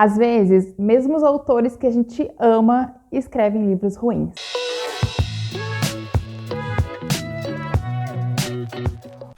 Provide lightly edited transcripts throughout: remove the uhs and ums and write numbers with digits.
Às vezes, mesmo os autores que a gente ama escrevem livros ruins.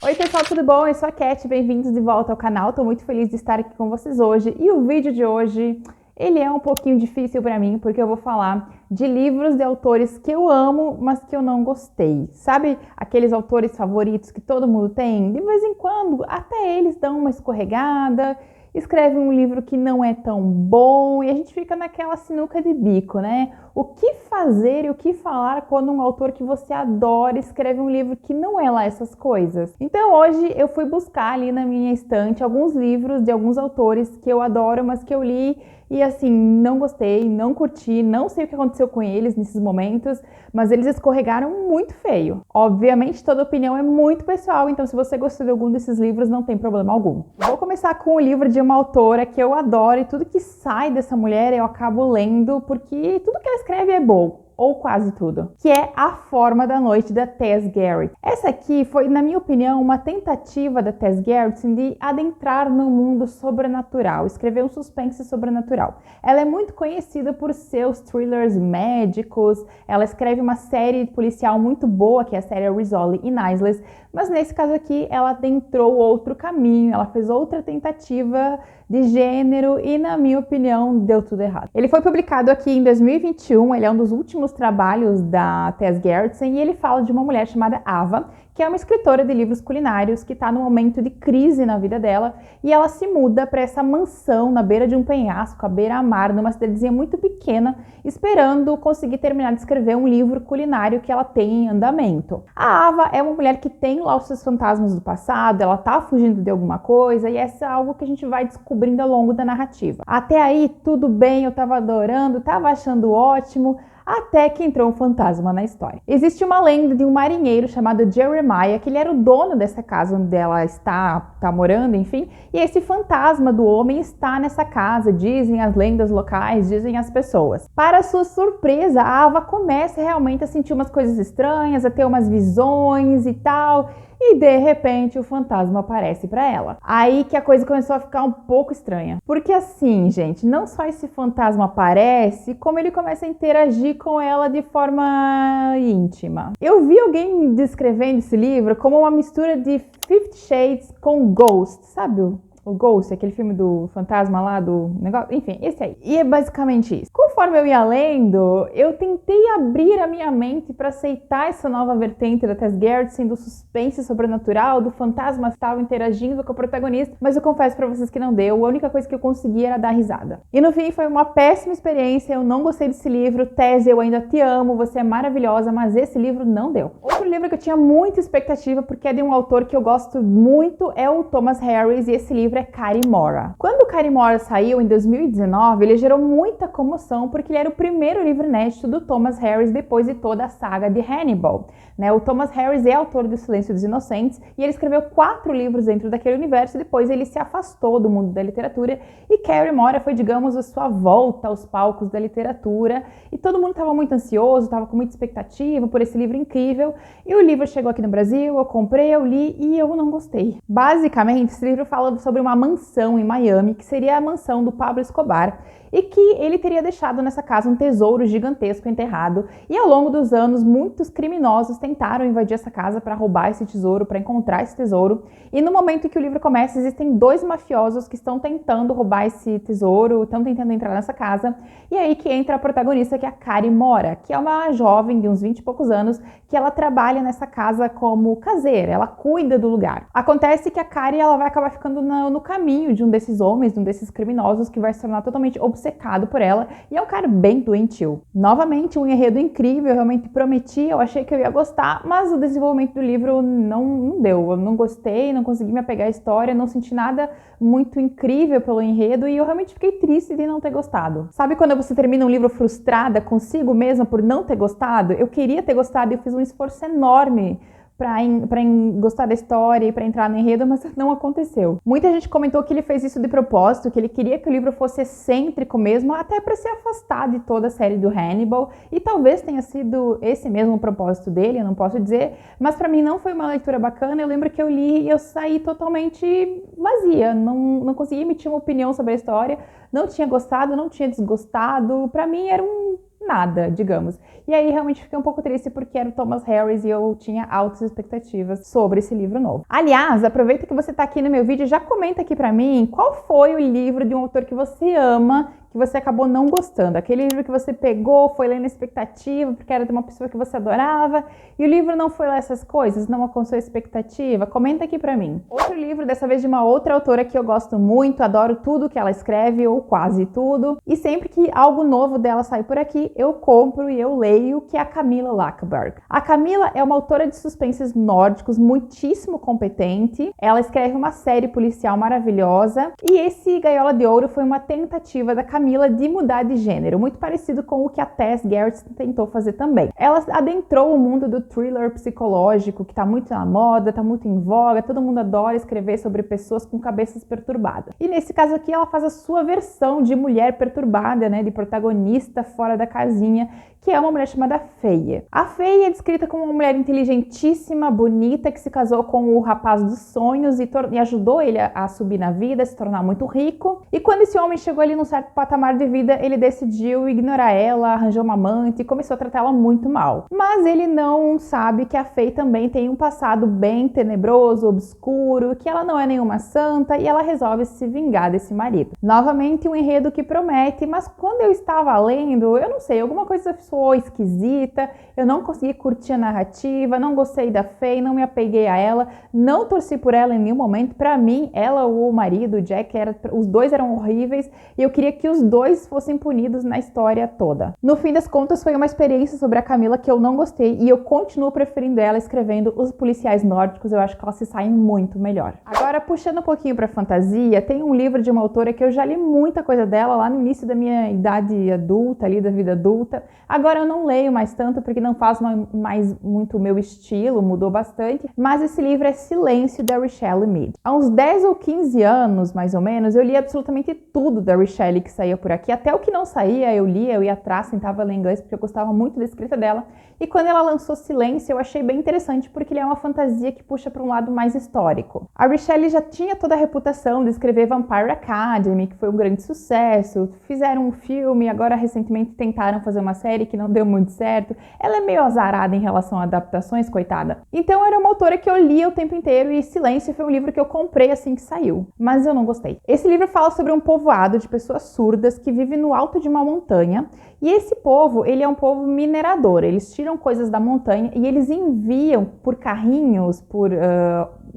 Oi pessoal, tudo bom? Eu sou a Cat, bem-vindos de volta ao canal. Estou muito feliz de estar aqui com vocês hoje. E o vídeo de hoje, ele é um pouquinho difícil para mim, porque eu vou falar de livros de autores que eu amo, mas que eu não gostei. Sabe aqueles autores favoritos que todo mundo tem? De vez em quando, até eles dão uma escorregada, escrevem um livro que não é tão bom e a gente fica naquela sinuca de bico, né? O que fazer e o que falar quando um autor que você adora escreve um livro que não é lá essas coisas? Então hoje eu fui buscar ali na minha estante alguns livros de alguns autores que eu adoro, mas que eu li e assim, não gostei, não curti, não sei o que aconteceu com eles nesses momentos, mas eles escorregaram muito feio. Obviamente toda opinião é muito pessoal, então se você gostou de algum desses livros não tem problema algum. Vou começar com o livro de uma autora que eu adoro e tudo que sai dessa mulher eu acabo lendo porque tudo que ela escreve é bom. Ou quase tudo, que é A Forma da Noite, da Tess Gerritsen. Essa aqui foi, na minha opinião, uma tentativa da Tess Gerritsen de adentrar no mundo sobrenatural, escrever um suspense sobrenatural. Ela é muito conhecida por seus thrillers médicos, ela escreve uma série policial muito boa, que é a série Rizzoli e Isles, mas nesse caso aqui ela adentrou outro caminho, ela fez outra tentativa de gênero e, na minha opinião, deu tudo errado. Ele foi publicado aqui em 2021, ele é um dos últimos trabalhos da Tess Gerritsen e ele fala de uma mulher chamada Ava, que é uma escritora de livros culinários que está num momento de crise na vida dela e ela se muda para essa mansão na beira de um penhasco, à beira-mar, numa cidadezinha muito pequena, esperando conseguir terminar de escrever um livro culinário que ela tem em andamento. A Ava é uma mulher que tem lá os seus fantasmas do passado, ela tá fugindo de alguma coisa e essa é algo que a gente vai descobrindo ao longo da narrativa. Até aí, tudo bem, eu tava adorando, tava achando ótimo, até que entrou um fantasma na história. Existe uma lenda de um marinheiro chamado Jeremiah, que ele era o dono dessa casa onde ela está morando, enfim, e esse fantasma do homem está nessa casa, dizem as lendas locais, dizem as pessoas. Para sua surpresa, a Ava começa realmente a sentir umas coisas estranhas, a ter umas visões e tal, e de repente o fantasma aparece para ela. Aí que a coisa começou a ficar um pouco estranha. Porque assim, gente, não só esse fantasma aparece, como ele começa a interagir com ela de forma íntima. Eu vi alguém descrevendo esse livro como uma mistura de 50 Shades com Ghost, sabe? O Ghost, aquele filme do fantasma lá, do negócio, enfim, esse aí. E é basicamente isso. Conforme eu ia lendo, eu tentei abrir a minha mente para aceitar essa nova vertente da Tess Gerritsen, do suspense sobrenatural, do fantasma estava interagindo com o protagonista, mas eu confesso para vocês que não deu, a única coisa que eu consegui era dar risada. E no fim foi uma péssima experiência, eu não gostei desse livro. Tess, eu ainda te amo, você é maravilhosa, mas esse livro não deu. Outro livro que eu tinha muita expectativa, porque é de um autor que eu gosto muito, é o Thomas Harris, e esse livro é Carrymora. Quando o Carrymora saiu em 2019, ele gerou muita comoção porque ele era o primeiro livro inédito do Thomas Harris depois de toda a saga de Hannibal. O Thomas Harris é autor do Silêncio dos Inocentes e ele escreveu 4 livros dentro daquele universo e depois ele se afastou do mundo da literatura e Carrymora foi, digamos, a sua volta aos palcos da literatura e todo mundo estava muito ansioso, estava com muita expectativa por esse livro incrível e o livro chegou aqui no Brasil, eu comprei, eu li e eu não gostei. Basicamente, esse livro fala sobre uma mansão em Miami, que seria a mansão do Pablo Escobar, e que ele teria deixado nessa casa um tesouro gigantesco enterrado. E ao longo dos anos, muitos criminosos tentaram invadir essa casa para roubar esse tesouro, para encontrar esse tesouro. E no momento em que o livro começa, existem 2 mafiosos que estão tentando roubar esse tesouro, estão tentando entrar nessa casa. E aí que entra a protagonista, que é a Carrymora, que é uma jovem de uns 20 e poucos anos, que ela trabalha nessa casa como caseira, ela cuida do lugar. Acontece que a Carrie, ela vai acabar ficando no caminho de um desses homens, de um desses criminosos, que vai se tornar totalmente obcecado por ela, e é um cara bem doentio. Novamente, um enredo incrível, eu realmente prometi, eu achei que eu ia gostar, mas o desenvolvimento do livro não deu. Eu não gostei, não consegui me apegar à história, não senti nada muito incrível pelo enredo e eu realmente fiquei triste de não ter gostado. Sabe quando você termina um livro frustrada consigo mesma por não ter gostado? Eu queria ter gostado e eu fiz um esforço enorme para gostar da história e para entrar no enredo, mas não aconteceu. Muita gente comentou que ele fez isso de propósito, que ele queria que o livro fosse excêntrico mesmo, até para se afastar de toda a série do Hannibal, e talvez tenha sido esse mesmo o propósito dele, eu não posso dizer, mas para mim não foi uma leitura bacana. Eu lembro que eu li e eu saí totalmente vazia, não consegui emitir uma opinião sobre a história, não tinha gostado, não tinha desgostado, pra mim era um nada, digamos. E aí realmente fiquei um pouco triste porque era o Thomas Harris e eu tinha altas expectativas sobre esse livro novo. Aliás, aproveita que você tá aqui no meu vídeo e já comenta aqui pra mim qual foi o livro de um autor que você ama, que você acabou não gostando. Aquele livro que você pegou, foi lendo na expectativa, porque era de uma pessoa que você adorava, e o livro não foi lá essas coisas, não alcançou a expectativa. Comenta aqui pra mim. Outro livro, dessa vez de uma outra autora que eu gosto muito, adoro tudo que ela escreve, ou quase tudo, e sempre que algo novo dela sai por aqui, eu compro e eu leio, que é a Camilla Läckberg. A Camilla é uma autora de suspenses nórdicos muitíssimo competente, ela escreve uma série policial maravilhosa, e esse Gaiola de Ouro foi uma tentativa da Camilla de mudar de gênero, muito parecido com o que a Tess Gerritsen tentou fazer também. Ela adentrou o mundo do thriller psicológico, que está muito na moda, está muito em voga, todo mundo adora escrever sobre pessoas com cabeças perturbadas. E nesse caso aqui ela faz a sua versão de mulher perturbada, né, de protagonista fora da casinha, que é uma mulher chamada Feia. A Feia é descrita como uma mulher inteligentíssima, bonita, que se casou com o rapaz dos sonhos e ajudou ele a subir na vida, a se tornar muito rico. E quando esse homem chegou ali num certo patamar de vida, ele decidiu ignorar ela, arranjou uma amante e começou a tratar ela muito mal. Mas ele não sabe que a Feia também tem um passado bem tenebroso, obscuro, que ela não é nenhuma santa e ela resolve se vingar desse marido. Novamente um enredo que promete, mas quando eu estava lendo, eu não sei, alguma coisa soou esquisita, eu não consegui curtir a narrativa, não gostei da Feia, não me apeguei a ela, não torci por ela em nenhum momento. Pra mim, ela ou o marido, o Jack, os dois eram horríveis e eu queria que os dois fossem punidos na história toda. No fim das contas, foi uma experiência sobre a Camilla que eu não gostei e eu continuo preferindo ela escrevendo os policiais nórdicos, eu acho que ela se sai muito melhor. Agora, puxando um pouquinho pra fantasia, tem um livro de uma autora que eu já li muita coisa dela lá no início da minha idade adulta, ali da vida adulta. Agora eu não leio mais tanto porque não faz mais muito o meu estilo, mudou bastante, mas esse livro é Silêncio, da Richelle Mead. Há uns 10 ou 15 anos, mais ou menos, eu li absolutamente tudo da Richelle que saía por aqui, até o que não saía eu lia, eu ia atrás, tentava ler inglês porque eu gostava muito da escrita dela, e quando ela lançou Silêncio eu achei bem interessante porque ele é uma fantasia que puxa para um lado mais histórico. A Richelle já tinha toda a reputação de escrever Vampire Academy, que foi um grande sucesso, fizeram um filme, agora recentemente tentaram fazer uma série que não deu muito certo. Ela é meio azarada em relação a adaptações, coitada. Então era uma autora que eu lia o tempo inteiro e Silêncio foi um livro que eu comprei assim que saiu, mas eu não gostei. Esse livro fala sobre um povoado de pessoas surdas que vive no alto de uma montanha e esse povo, ele é um povo minerador, eles tiram coisas da montanha e eles enviam por carrinhos, por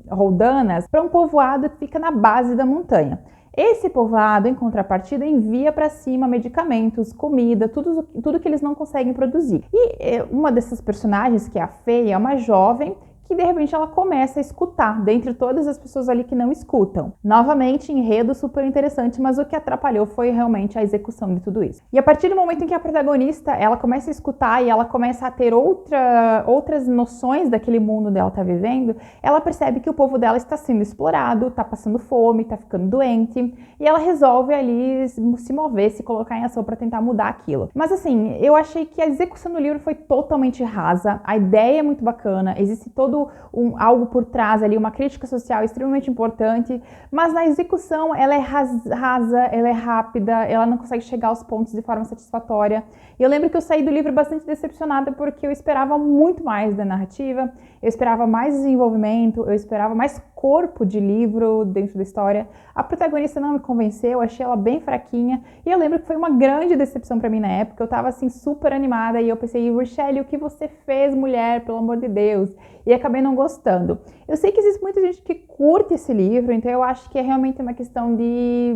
roldanas, para um povoado que fica na base da montanha. Esse povoado, em contrapartida, envia para cima medicamentos, comida, tudo que eles não conseguem produzir. E uma dessas personagens, que é a Feia, é uma jovem que de repente ela começa a escutar, dentre todas as pessoas ali que não escutam. Novamente, enredo super interessante, mas o que atrapalhou foi realmente a execução de tudo isso. E a partir do momento em que a protagonista, ela começa a escutar e ela começa a ter outras noções daquele mundo dela tá vivendo, ela percebe que o povo dela está sendo explorado, tá passando fome, tá ficando doente, e ela resolve ali se mover, se colocar em ação para tentar mudar aquilo. Mas assim, eu achei que a execução do livro foi totalmente rasa, a ideia é muito bacana, existe todo algo por trás ali, uma crítica social extremamente importante, mas na execução ela é rasa, ela é rápida, ela não consegue chegar aos pontos de forma satisfatória. E eu lembro que eu saí do livro bastante decepcionada porque eu esperava muito mais da narrativa, eu esperava mais desenvolvimento, eu esperava mais corpo de livro dentro da história. A protagonista não me convenceu, eu achei ela bem fraquinha e eu lembro que foi uma grande decepção pra mim na época. Eu tava assim super animada e eu pensei, Richelle, o que você fez, mulher, pelo amor de Deus? E acabei não gostando. Eu sei que existe muita gente que curte esse livro, então eu acho que é realmente uma questão de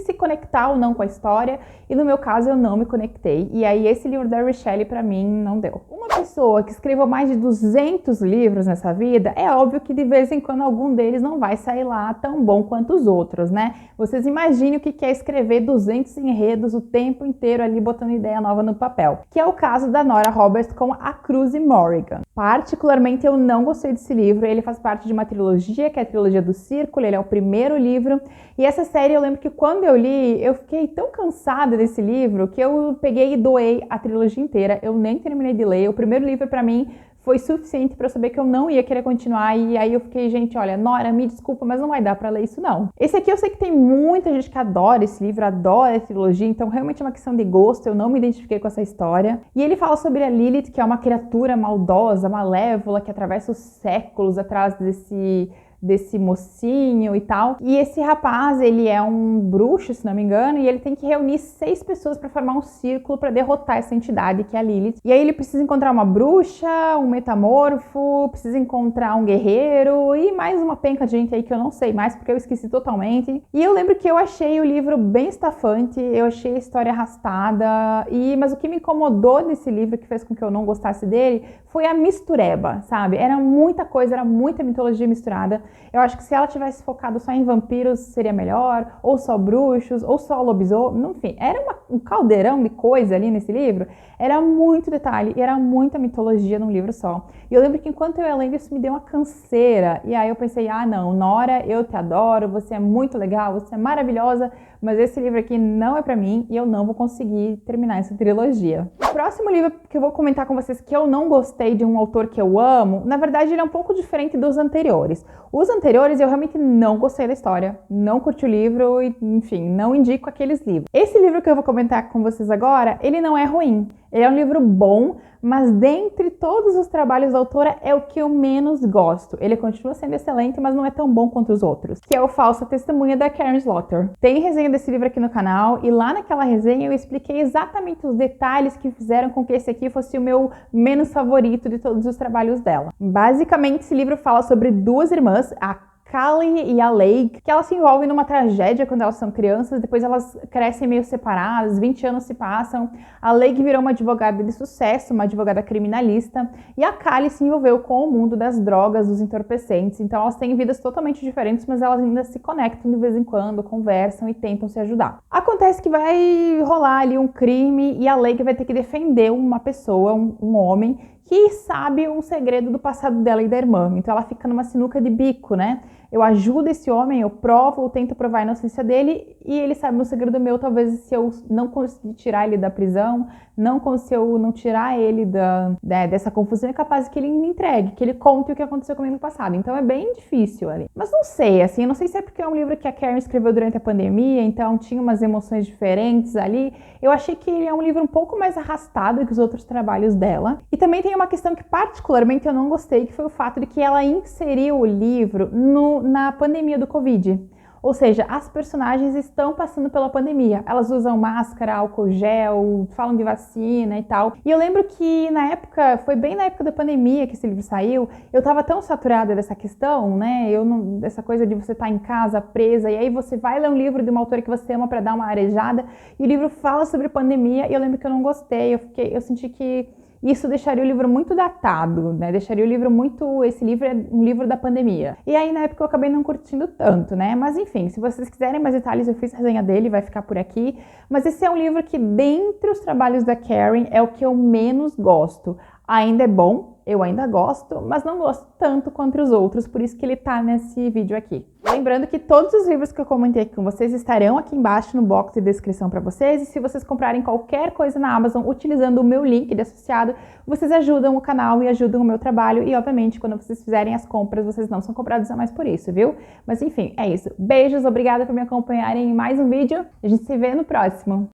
se conectar ou não com a história, e no meu caso eu não me conectei, e aí esse livro da Richelle pra mim não deu. Uma pessoa que escreveu mais de 200 livros nessa vida, é óbvio que de vez em quando algum deles não vai sair lá tão bom quanto os outros, né? Vocês imaginem o que é escrever 200 enredos o tempo inteiro ali botando ideia nova no papel, que é o caso da Nora Roberts com A Cruz e Morrigan. Particularmente eu não gostei desse livro, ele faz parte de uma trilogia, que é a trilogia do Círculo, ele é o primeiro livro, e essa série eu lembro que quando eu li, eu fiquei tão cansada desse livro que eu peguei e doei a trilogia inteira, eu nem terminei de ler. O primeiro livro pra mim foi suficiente para eu saber que eu não ia querer continuar. E aí eu fiquei, gente, olha, Nora, me desculpa, mas não vai dar para ler isso não. Esse aqui eu sei que tem muita gente que adora esse livro, adora a trilogia, então realmente é uma questão de gosto, eu não me identifiquei com essa história. E ele fala sobre a Lilith, que é uma criatura maldosa, malévola, que atravessa os séculos atrás desse mocinho e tal. E esse rapaz, ele é um bruxo, se não me engano, e ele tem que reunir 6 pessoas para formar um círculo para derrotar essa entidade que é a Lilith. E aí ele precisa encontrar uma bruxa, um metamorfo, precisa encontrar um guerreiro e mais uma penca de gente aí que eu não sei mais porque eu esqueci totalmente. E eu lembro que eu achei o livro bem estafante, eu achei a história arrastada, mas o que me incomodou nesse livro, que fez com que eu não gostasse dele, foi a mistureba, sabe? Era muita coisa, era muita mitologia misturada. Eu acho que se ela tivesse focado só em vampiros seria melhor, ou só bruxos, ou só lobisomem, enfim, era um caldeirão de coisa ali nesse livro, era muito detalhe, e era muita mitologia num livro só. E eu lembro que enquanto eu ia lendo, isso me deu uma canseira, e aí eu pensei, não, Nora, eu te adoro, você é muito legal, você é maravilhosa, mas esse livro aqui não é pra mim e eu não vou conseguir terminar essa trilogia. O próximo livro que eu vou comentar com vocês que eu não gostei de um autor que eu amo, na verdade ele é um pouco diferente dos anteriores. Os anteriores eu realmente não gostei da história, não curti o livro e, enfim, não indico aqueles livros. Esse livro que eu vou comentar com vocês agora, ele não é ruim. Ele é um livro bom, mas dentre todos os trabalhos da autora é o que eu menos gosto. Ele continua sendo excelente, mas não é tão bom quanto os outros, que é o Falsa Testemunha da Karin Slaughter. Tem resenha desse livro aqui no canal e lá naquela resenha eu expliquei exatamente os detalhes que fizeram com que esse aqui fosse o meu menos favorito de todos os trabalhos dela. Basicamente, esse livro fala sobre 2 irmãs, a Callie e a Lake, que elas se envolvem numa tragédia quando elas são crianças, depois elas crescem meio separadas, 20 anos se passam, a Lake virou uma advogada de sucesso, uma advogada criminalista, e a Callie se envolveu com o mundo das drogas, dos entorpecentes, então elas têm vidas totalmente diferentes, mas elas ainda se conectam de vez em quando, conversam e tentam se ajudar. Acontece que vai rolar ali um crime e a Lake vai ter que defender uma pessoa, um homem, que sabe um segredo do passado dela e da irmã, então ela fica numa sinuca de bico, né? Eu ajudo esse homem, eu provo ou tento provar a inocência dele e ele sabe um segredo meu, talvez se eu não conseguir tirar ele da prisão, se eu não tirar ele dessa confusão, é capaz que ele me entregue, que ele conte o que aconteceu comigo no passado. Então é bem difícil ali. Mas não sei, assim, não sei se é porque é um livro que a Karin escreveu durante a pandemia, então tinha umas emoções diferentes ali. Eu achei que ele é um livro um pouco mais arrastado que os outros trabalhos dela. E também tem uma questão que particularmente eu não gostei, que foi o fato de que ela inseriu o livro na pandemia do Covid. Ou seja, as personagens estão passando pela pandemia. Elas usam máscara, álcool gel, falam de vacina e tal. E eu lembro que na época, foi bem na época da pandemia que esse livro saiu, eu tava tão saturada dessa questão, né? Dessa coisa de você estar em casa, presa, e aí você vai ler um livro de uma autora que você ama pra dar uma arejada, e o livro fala sobre pandemia, e eu lembro que eu não gostei, eu senti que isso deixaria o livro muito datado, né? Deixaria o livro muito... Esse livro é um livro da pandemia. E aí, na época, eu acabei não curtindo tanto, né? Mas, enfim, se vocês quiserem mais detalhes, eu fiz a resenha dele, vai ficar por aqui. Mas esse é um livro que, dentre os trabalhos da Karin, é o que eu menos gosto. Ainda é bom, eu ainda gosto, mas não gosto tanto quanto os outros, por isso que ele tá nesse vídeo aqui. Lembrando que todos os livros que eu comentei aqui com vocês estarão aqui embaixo no box de descrição para vocês, e se vocês comprarem qualquer coisa na Amazon utilizando o meu link de associado, vocês ajudam o canal e ajudam o meu trabalho, e obviamente quando vocês fizerem as compras, vocês não são cobrados a mais por isso, viu? Mas enfim, é isso. Beijos, obrigada por me acompanharem em mais um vídeo, a gente se vê no próximo.